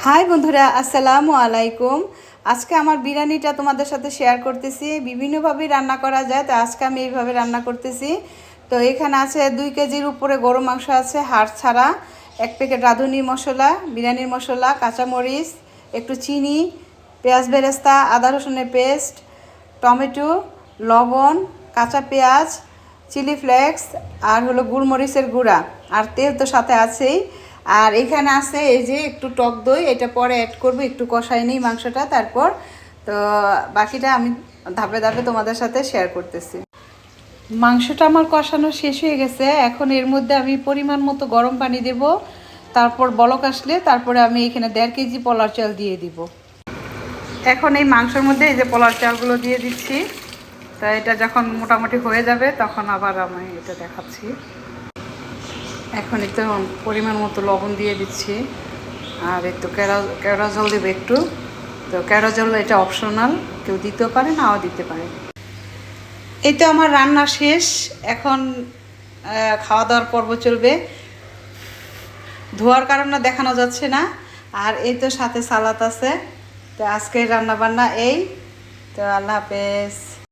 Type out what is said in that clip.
High বন্ধুরা, আসসালামু আলাইকুম। আজকে আমার বিরিয়ানিটা তোমাদের সাথে শেয়ার করতেছি। বিভিন্নভাবেই রান্না করা যায়, তো আজকে আমি এইভাবে রান্না করতেছি। তো এখানে আছে 2 কেজির উপরে গরু মাংস আছে, হাড় ছাড়া। 1 প্যাকেট রাঁধুনি মশলা, বিরিয়ানির মশলা, কাঁচামরিচ, একটু চিনি, পেঁয়াজ বেরেস্তা, আদা রসুনের পেস্ট, টমেটো, লবণ, কাঁচা পেঁয়াজ, চিলি ফ্লেক্স, আর হলো গোলমরিচের গুঁড়া, আর তেল তো সাথে আছেই। আর এখানে আছে এই যে একটু টক দই, এটা পরে অ্যাড করবো, একটু কষাই নিই মাংসটা, তারপর তো বাকিটা আমি ধাপে ধাপে তোমাদের সাথে শেয়ার করতেছি। মাংসটা আমার কষানো শেষ হয়ে গেছে। এখন এর মধ্যে আমি পরিমাণ মতো গরম পানি দেব, তারপর বলক আসলে তারপরে আমি এখানে 1.5 কেজি পোলার চাল দিয়ে দিব। এখন এই মাংসের মধ্যে এই যে পোলার চালগুলো দিয়ে দিচ্ছি। তা এটা যখন মোটামুটি হয়ে যাবে তখন আবার আমি এটা দেখাচ্ছি। এখন একটু পরিমাণ মতো লবণ দিয়ে দিচ্ছি, আর একটু কেওড়া জল দেবো একটু। তো কেওড়া জল এটা অপশনাল, কেউ দিতেও পারে, নাও দিতে পারে। এই তো আমার রান্না শেষ। এখন খাওয়া দাওয়ার পর্ব চলবে। ধোয়ার কারণে দেখানো যাচ্ছে না। আর এই তো সাথে সালাদ আছে। তো আজকের রান্না বান্না এই। তো আল্লাহ হাফেজ।